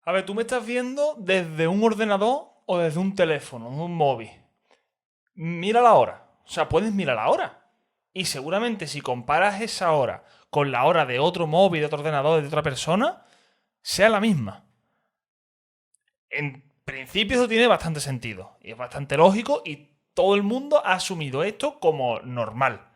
A ver, tú me estás viendo desde un ordenador o desde un teléfono, un móvil. Mira la hora. O sea, puedes mirar la hora. Y seguramente si comparas esa hora con la hora de otro móvil, de otro ordenador, de otra persona, sea la misma. En principio eso tiene bastante sentido. Y es bastante lógico y todo el mundo ha asumido esto como normal.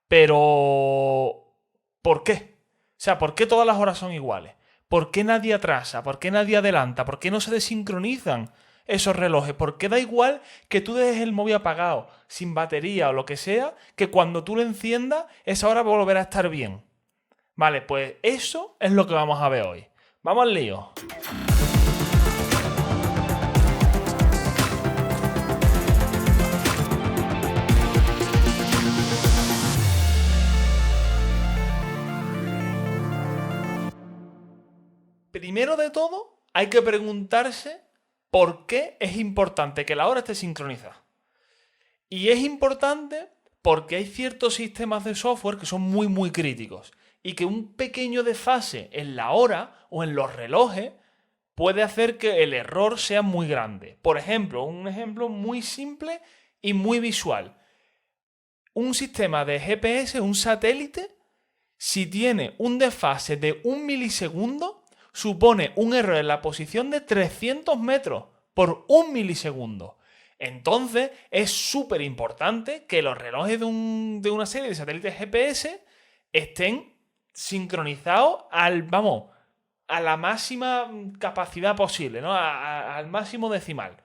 Pero... ¿por qué? O sea, ¿por qué todas las horas son iguales? ¿Por qué nadie atrasa? ¿Por qué nadie adelanta? ¿Por qué no se desincronizan esos relojes? ¿Por qué da igual que tú dejes el móvil apagado, sin batería o lo que sea, que cuando tú lo enciendas, esa hora volverá a estar bien? Vale, pues eso es lo que vamos a ver hoy. Vamos al lío. Primero de todo, hay que preguntarse por qué es importante que la hora esté sincronizada. Y es importante porque hay ciertos sistemas de software que son muy críticos y que un pequeño desfase en la hora o en los relojes puede hacer que el error sea muy grande. Por ejemplo, un ejemplo muy simple y muy visual. Un sistema de GPS, un satélite, si tiene un desfase de 1 milisegundo, supone un error en la posición de 300 metros por 1 milisegundo. Entonces es súper importante que los relojes de una serie de satélites GPS estén sincronizados a la máxima capacidad posible, ¿no? Al máximo decimal.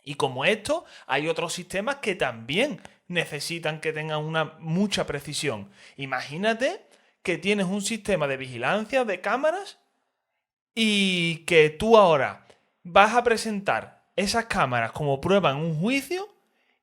Y como esto, hay otros sistemas que también necesitan que tengan mucha precisión. Imagínate que tienes un sistema de vigilancia de cámaras y que tú ahora vas a presentar esas cámaras como prueba en un juicio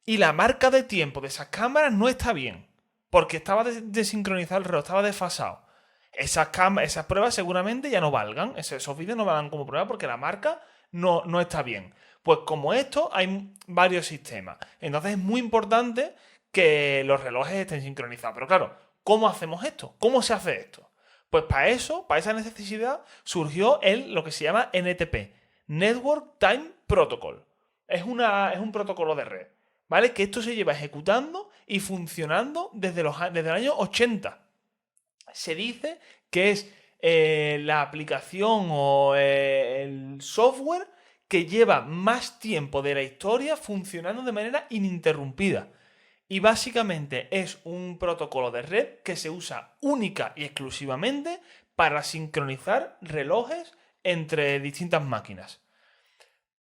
y la marca de tiempo de esas cámaras no está bien, porque estaba desincronizado el reloj, estaba desfasado. Esas pruebas seguramente ya no valgan, esos vídeos no valgan como prueba porque la marca no está bien. Pues como esto hay varios sistemas. Entonces es muy importante que los relojes estén sincronizados. Pero claro, ¿cómo hacemos esto? ¿Cómo se hace esto? Pues para eso, para esa necesidad, surgió lo que se llama NTP, Network Time Protocol. Es un protocolo de red, ¿vale? Que esto se lleva ejecutando y funcionando desde el año 80. Se dice que es la aplicación o el software que lleva más tiempo de la historia funcionando de manera ininterrumpida. Y básicamente es un protocolo de red que se usa única y exclusivamente para sincronizar relojes entre distintas máquinas.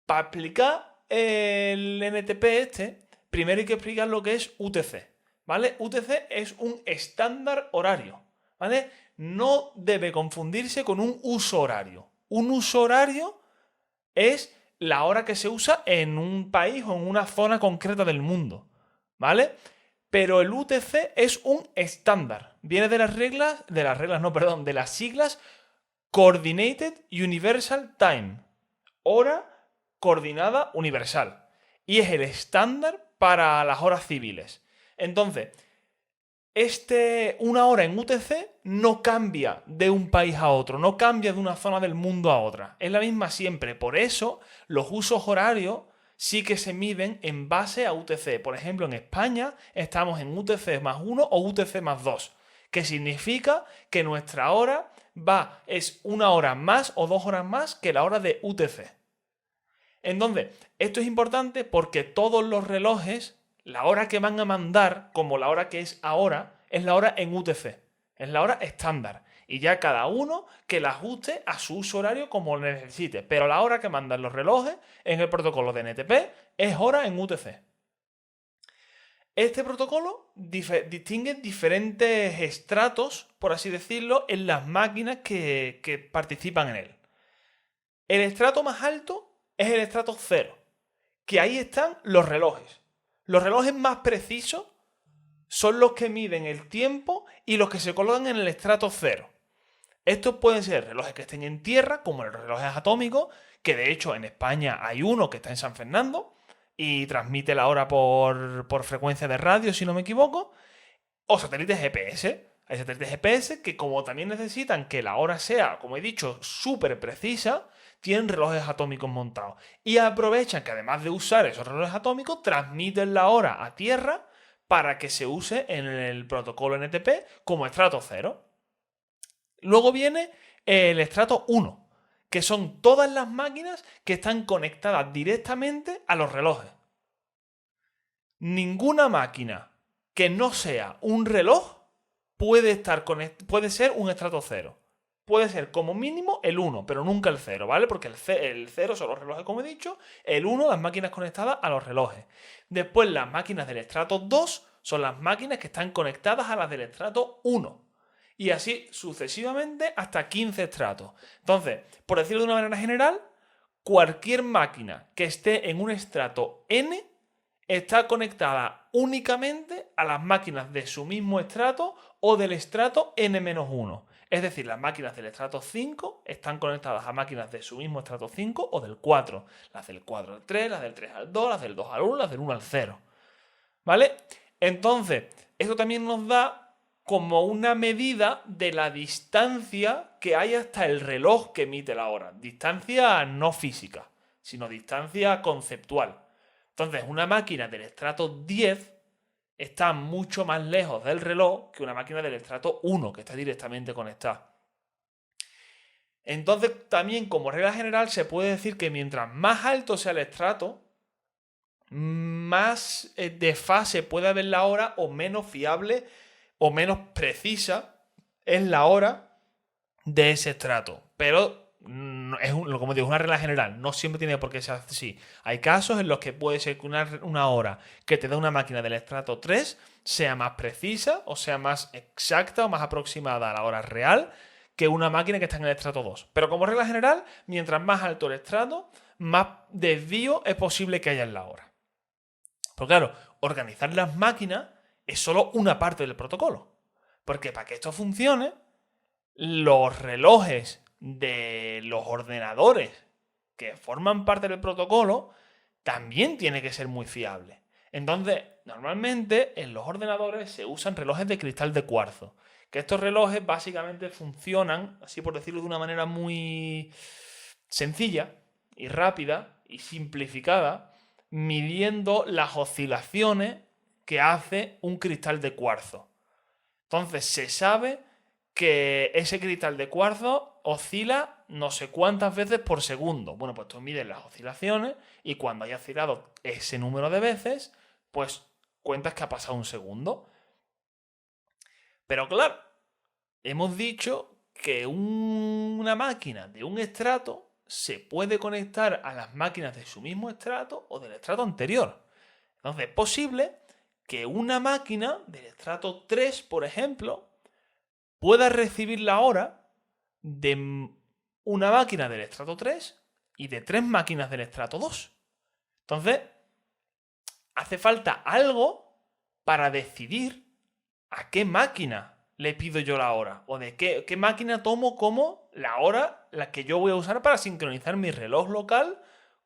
Para explicar el NTP primero hay que explicar lo que es UTC, ¿vale? UTC es un estándar horario, ¿vale? No debe confundirse con un uso horario. Un uso horario es la hora que se usa en un país o en una zona concreta del mundo, ¿vale? Pero el UTC es un estándar. Viene de las siglas Coordinated Universal Time. Hora coordinada universal. Y es el estándar para las horas civiles. Entonces, una hora en UTC no cambia de un país a otro, no cambia de una zona del mundo a otra. Es la misma siempre. Por eso, los usos horarios sí que se miden en base a UTC. Por ejemplo, en España estamos en UTC más 1 o UTC más 2, que significa que nuestra hora es 1 hora más o 2 horas más que la hora de UTC. Entonces, esto es importante porque todos los relojes, la hora que van a mandar, como la hora que es ahora, es la hora en UTC. Es la hora estándar. Y ya cada uno que la ajuste a su uso horario como necesite. Pero la hora que mandan los relojes en el protocolo de NTP es hora en UTC. Este protocolo distingue diferentes estratos, por así decirlo, en las máquinas que participan en él. El estrato más alto es el estrato 0, que ahí están los relojes. Los relojes más precisos son los que miden el tiempo y los que se colocan en el estrato 0. Estos pueden ser relojes que estén en tierra, como los relojes atómicos, que de hecho en España hay uno que está en San Fernando y transmite la hora por frecuencia de radio, si no me equivoco, o satélites GPS. Hay satélites GPS que como también necesitan que la hora sea, como he dicho, súper precisa, tienen relojes atómicos montados. Y aprovechan que además de usar esos relojes atómicos, transmiten la hora a tierra para que se use en el protocolo NTP como estrato 0. Luego viene el estrato 1, que son todas las máquinas que están conectadas directamente a los relojes. Ninguna máquina que no sea un reloj puede ser un estrato 0. Puede ser como mínimo el 1, pero nunca el 0, ¿vale? Porque el 0 son los relojes, como he dicho, el 1 las máquinas conectadas a los relojes. Después las máquinas del estrato 2 son las máquinas que están conectadas a las del estrato 1. Y así sucesivamente hasta 15 estratos. Entonces, por decirlo de una manera general, cualquier máquina que esté en un estrato n está conectada únicamente a las máquinas de su mismo estrato o del estrato n-1. Es decir, las máquinas del estrato 5 están conectadas a máquinas de su mismo estrato 5 o del 4. Las del 4 al 3, las del 3 al 2, las del 2 al 1, las del 1 al 0. ¿Vale? Entonces, esto también nos da como una medida de la distancia que hay hasta el reloj que emite la hora. Distancia no física, sino distancia conceptual. Entonces, una máquina del estrato 10 está mucho más lejos del reloj que una máquina del estrato 1, que está directamente conectada. Entonces, también como regla general se puede decir que mientras más alto sea el estrato, más desfase puede haber la hora o menos fiable o menos precisa es la hora de ese estrato. Pero como digo, es una regla general. No siempre tiene por qué ser así. Hay casos en los que puede ser que una hora que te da una máquina del estrato 3 sea más precisa o sea más exacta o más aproximada a la hora real que una máquina que está en el estrato 2. Pero como regla general, mientras más alto el estrato, más desvío es posible que haya en la hora. Pero claro, organizar las máquinas es solo una parte del protocolo. Porque para que esto funcione, los relojes de los ordenadores que forman parte del protocolo también tienen que ser muy fiables. Entonces, normalmente en los ordenadores se usan relojes de cristal de cuarzo. Que estos relojes básicamente funcionan, así por decirlo de una manera muy sencilla y rápida y simplificada, midiendo las oscilaciones que hace un cristal de cuarzo. Entonces se sabe que ese cristal de cuarzo oscila no sé cuántas veces por segundo. Bueno, pues tú mides las oscilaciones y cuando haya oscilado ese número de veces, pues cuentas que ha pasado un segundo. Pero claro, hemos dicho que una máquina de un estrato se puede conectar a las máquinas de su mismo estrato o del estrato anterior. Entonces es posible que una máquina del estrato 3, por ejemplo, pueda recibir la hora de una máquina del estrato 3 y de 3 máquinas del estrato 2. Entonces, hace falta algo para decidir a qué máquina le pido yo la hora o de qué máquina tomo como la hora la que yo voy a usar para sincronizar mi reloj local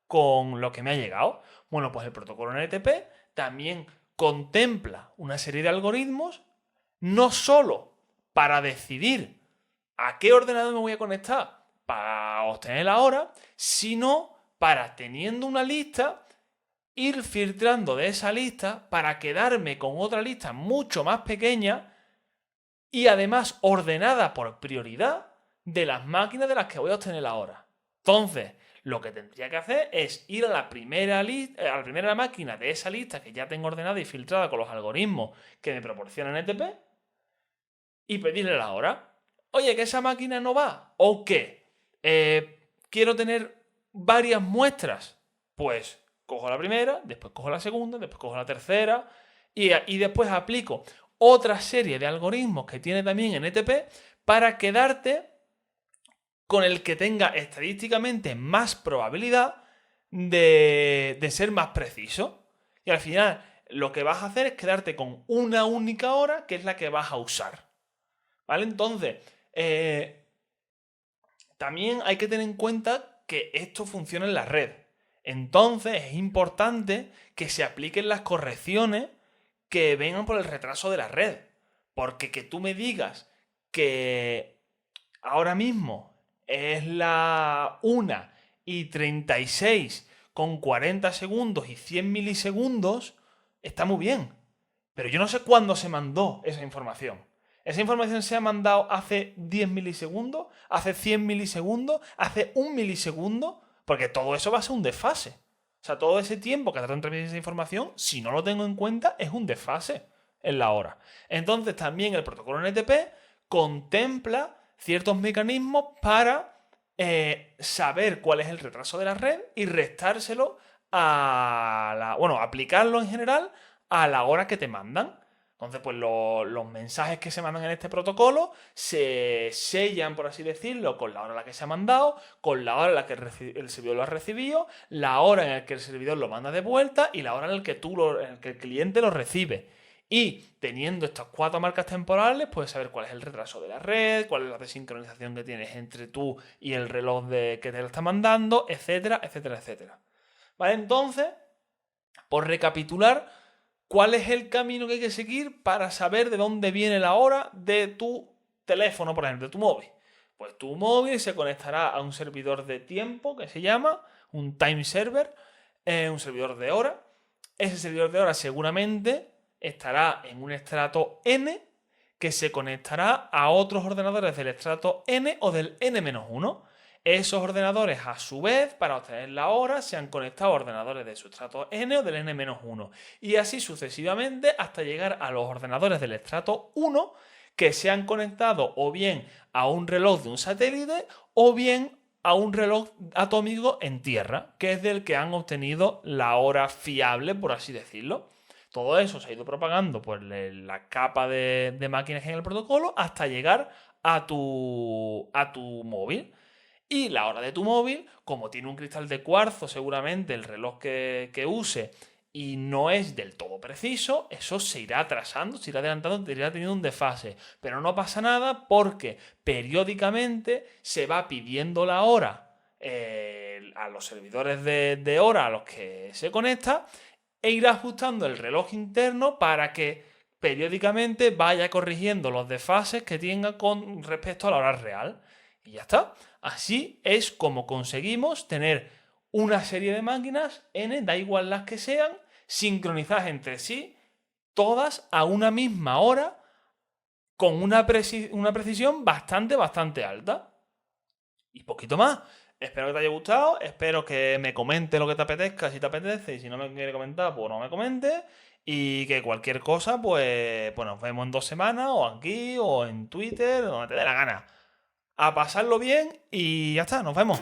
con lo que me ha llegado. Bueno, pues el protocolo NTP también contempla una serie de algoritmos no solo para decidir a qué ordenador me voy a conectar para obtener la hora, sino para, teniendo una lista, ir filtrando de esa lista para quedarme con otra lista mucho más pequeña y además ordenada por prioridad de las máquinas de las que voy a obtener la hora. Entonces, lo que tendría que hacer es ir a la primera máquina de esa lista que ya tengo ordenada y filtrada con los algoritmos que me proporciona NTP y pedirle la hora. Oye, que esa máquina no va. ¿O qué? Quiero tener varias muestras. Pues cojo la primera, después cojo la segunda, después cojo la tercera y después aplico otra serie de algoritmos que tiene también NTP para quedarte con el que tenga estadísticamente más probabilidad de ser más preciso. Y al final lo que vas a hacer es quedarte con una única hora que es la que vas a usar. ¿Vale? Entonces, también hay que tener en cuenta que esto funciona en la red. Entonces es importante que se apliquen las correcciones que vengan por el retraso de la red. Porque que tú me digas que ahora mismo es la 1 y 36,40 segundos y 100 milisegundos está muy bien. Pero yo no sé cuándo se mandó esa información. ¿Esa información se ha mandado hace 10 milisegundos? ¿Hace 100 milisegundos? ¿Hace 1 milisegundo? Porque todo eso va a ser un desfase. O sea, todo ese tiempo que trata de transmitir esa información, si no lo tengo en cuenta, es un desfase en la hora. Entonces también el protocolo NTP contempla ciertos mecanismos para saber cuál es el retraso de la red y restárselo aplicarlo en general a la hora que te mandan. Entonces, pues los mensajes que se mandan en este protocolo se sellan, por así decirlo, con la hora en la que se ha mandado, con la hora en la que el servidor lo ha recibido, la hora en la que el servidor lo manda de vuelta y la hora en la que el cliente lo recibe. Y teniendo estas 4 marcas temporales, puedes saber cuál es el retraso de la red, cuál es la desincronización que tienes entre tú y el reloj que te lo está mandando, etcétera, etcétera, etcétera. ¿Vale? Entonces, por recapitular, ¿cuál es el camino que hay que seguir para saber de dónde viene la hora de tu teléfono, por ejemplo, de tu móvil? Pues tu móvil se conectará a un servidor de tiempo que se llama un time server, un servidor de hora. Ese servidor de hora seguramente estará en un estrato N que se conectará a otros ordenadores del estrato N o del N-1. Esos ordenadores, a su vez, para obtener la hora, se han conectado a ordenadores de su estrato N o del N-1. Y así sucesivamente hasta llegar a los ordenadores del estrato 1 que se han conectado o bien a un reloj de un satélite o bien a un reloj atómico en tierra, que es del que han obtenido la hora fiable, por así decirlo. Todo eso se ha ido propagando por la capa de máquinas en el protocolo hasta llegar a tu móvil. Y la hora de tu móvil, como tiene un cristal de cuarzo seguramente el reloj que use y no es del todo preciso, eso se irá atrasando, se irá adelantando, irá teniendo un desfase. Pero no pasa nada porque periódicamente se va pidiendo la hora a los servidores de hora a los que se conecta e irá ajustando el reloj interno para que periódicamente vaya corrigiendo los desfases que tenga con respecto a la hora real. Y ya está. Así es como conseguimos tener una serie de máquinas N, da igual las que sean, sincronizadas entre sí, todas a una misma hora, con una precisión bastante alta. Y poquito más. Espero que te haya gustado, espero que me comentes lo que te apetezca, si te apetece, y si no me quiere comentar, pues no me comentes. Y que cualquier cosa, pues nos vemos en 2 semanas, o aquí, o en Twitter, donde te dé la gana. A pasarlo bien y ya está, nos vemos.